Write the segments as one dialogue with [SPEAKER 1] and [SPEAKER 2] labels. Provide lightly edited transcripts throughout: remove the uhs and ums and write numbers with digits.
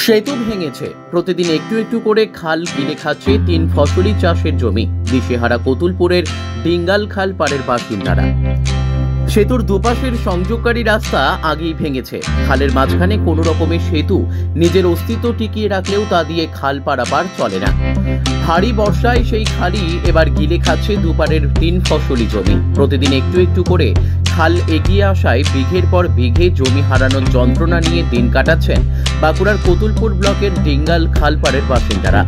[SPEAKER 1] সেতু ভেঙেছে, প্রতিদিন একটু একটু করে খাল গিলে খাচ্ছে 3 ফসলি চাষের জমি। দিশেহারা কতুলপুরের ডিঙ্গাল খাল পাড়ের বাসিন্দারা। সেতুর দুপাশের সংযোগকারী রাস্তা আগেই ভেঙেছে। খালের মাঝখানে কোনো রকমের সেতু নিজের অস্তিত্ব টিকিয়ে রাখলেও তা দিয়ে খাল পারাপার চলে না। ভারী বর্ষায় সেই খালই এবার গিলে খাচ্ছে দুপারের 3 ফসলি জমি। প্রতিদিন একটু একটু করে খাল এগিয়ে আসায় বিঘের পর বিঘে জমি হারানোর যন্ত্রণা নিয়ে দিন কাটাচ্ছেন বাঁকুড়ার কতুলপুর ব্লকের ডিঙ্গাল খাল পাড়ের বাসিন্দারা।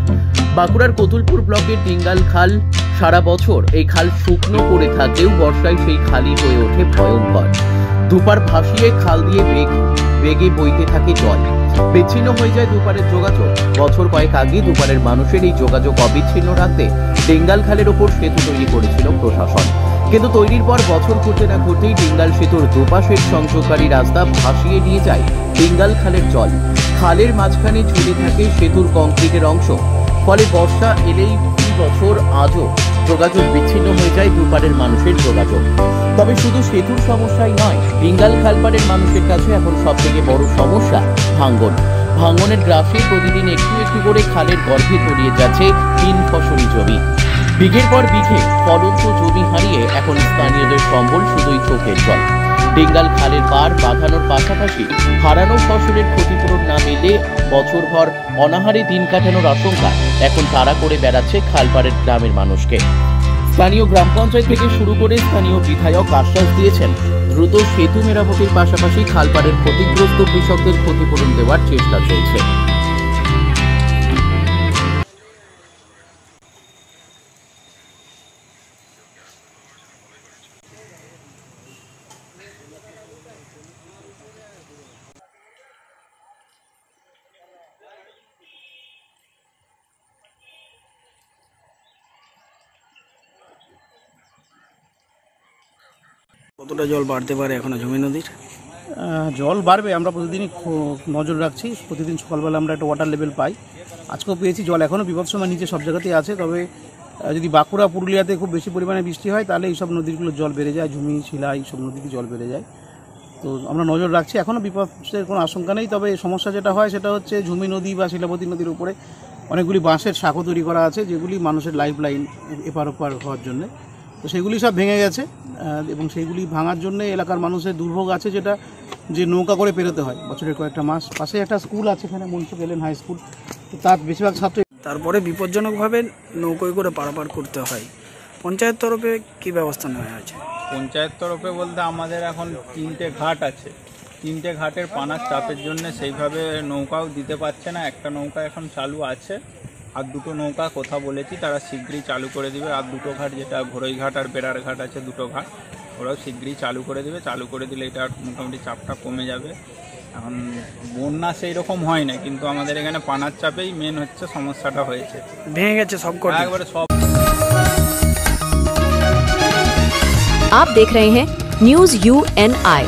[SPEAKER 1] বাঁকুড়ার কতুলপুর ব্লকের ডিঙ্গাল খাল সারা বছর এই খাল শুকনো করে থাকলেও বর্ষায় সেই খালি হয়ে ওঠে ভয়ঙ্কর। দুপার ভাসিয়ে খাল দিয়ে বেগে বইতে থাকে জল। বিচ্ছিন্ন হয়ে যায় দুপারের যোগাযোগ। বছর কয়েক আগে দুপারের মানুষের এই যোগাযোগ অবিচ্ছিন্ন রাখতে ডিঙ্গাল খালের ওপর সেতু তৈরি করেছিল প্রশাসন। কিন্তু তৈরির পর বছর ঘুরতে না ঘুরতেই ডিঙ্গাল সেতুর দুপাশের সংযোগকারী রাস্তা ভাসিয়ে নিয়ে যায় ডিঙ্গাল খালের জল। খালের মাঝখানে ঝুলে থাকে সেতুর কংক্রিটের অংশ। ফলে বর্ষা এলেই বছর আজও যোগাযোগ বিচ্ছিন্ন হয়ে যায় দুপারের মানুষের যোগাযোগ। তবে শুধু সেতুর সমস্যাই নয়, ডিঙ্গাল খালপাড়ের মানুষের কাছে এখন সবথেকে বড় সমস্যা ভাঙনের গ্রাফে প্রতিদিন একটু একটু করে খালের গর্ভে তলিয়ে যাচ্ছে 3 ফসলি জমি। বিঘের পর বিঘে ফলন্ত জমি হারিয়ে এখন স্থানীয়দের সম্বল শুধুই চোখের জল। ডিঙ্গাল খালের পার বাঁধানোর পাশাপাশি হারানো ফসলের ক্ষতিপূরণ না মিললে বছরভর অনাহারে দিন কাটানোর আশঙ্কা এখন তাড়া করে বেড়াচ্ছে খালপাড়ের গ্রামের মানুষকে। স্থানীয় গ্রাম পঞ্চায়েত থেকে শুরু করে স্থানীয় বিধায়ক আশ্বাস দিয়েছেন দ্রুত সেতু মেরামতির পাশাপাশি খালপাড়ের ক্ষতিগ্রস্ত কৃষকদের ক্ষতিপূরণ দেওয়ার চেষ্টা চলছে।
[SPEAKER 2] কতটা জল বাড়তে পারে এখনো ঝুমি নদীর?
[SPEAKER 3] জল বাড়বে, আমরা প্রতিদিনই নজর রাখছি। প্রতিদিন সকালবেলা আমরা একটা ওয়াটার লেভেল পাই, আজকেও পেয়েছি। জল এখনও বিপদসীমার নিচে সব জায়গাতেই আছে। তবে যদি বাঁকুড়া পুরুলিয়াতে খুব বেশি পরিমাণে বৃষ্টি হয় তাহলে এইসব নদীগুলোর জল বেড়ে যায়, ঝুমি শিলা এইসব নদীতে জল বেড়ে যায়। তো আমরা নজর রাখছি, এখনও বিপদের কোনো আশঙ্কা নেই। তবে সমস্যা যেটা হয় সেটা হচ্ছে ঝুমি নদী বা শিলাবতী নদীর উপরে অনেকগুলি বাঁশের শাখা তৈরি করা আছে, যেগুলি মানুষের লাইফ লাইন এপার ওপার হওয়ার জন্যে। তো সেগুলি সব ভেঙে গেছে এবং সেইগুলি ভাঙার জন্য এলাকার মানুষের দুর্ভোগ আছে, যেটা যে নৌকা করে পেরোতে হয় বছরের কয়েকটা মাস। পাশে একটা স্কুল আছে এখানে, মনসুখ এলেন হাই স্কুল, তো তার বেশিরভাগ ছাত্র।
[SPEAKER 2] তারপরে বিপজ্জনকভাবে নৌকোয় করে পারাপার করতে হয়। পঞ্চায়েত তরফে কী ব্যবস্থা নেওয়া হয়েছে?
[SPEAKER 4] পঞ্চায়েত তরফে বলতে আমাদের এখন 3টে ঘাট আছে। 3টে ঘাটের পানার চাপের জন্য সেইভাবে নৌকাও দিতে পারছে না। একটা নৌকা এখন চালু আছে, আর 2টো নৌকা কথা বলেছি তারা শীঘ্রই চালু করে দিবে। আর 2টো ঘাট, যেটা ঘোড়ই ঘাট আর বেড়ার ঘাট আছে, 2টো ঘাট ওরাও শীঘ্রই চালু করে দেবে। চালু করে দিলে এটা মোটামুটি চাপটা কমে যাবে। এখন বন্যা সেই রকম হয় না, কিন্তু আমাদের এখানে পানার চাপেই মেন হচ্ছে সমস্যাটা হয়েছে।
[SPEAKER 2] ভেঙে গেছে সব কটা
[SPEAKER 4] একবারে সব।
[SPEAKER 5] आप देख रहे हैं न्यूज़ UNI।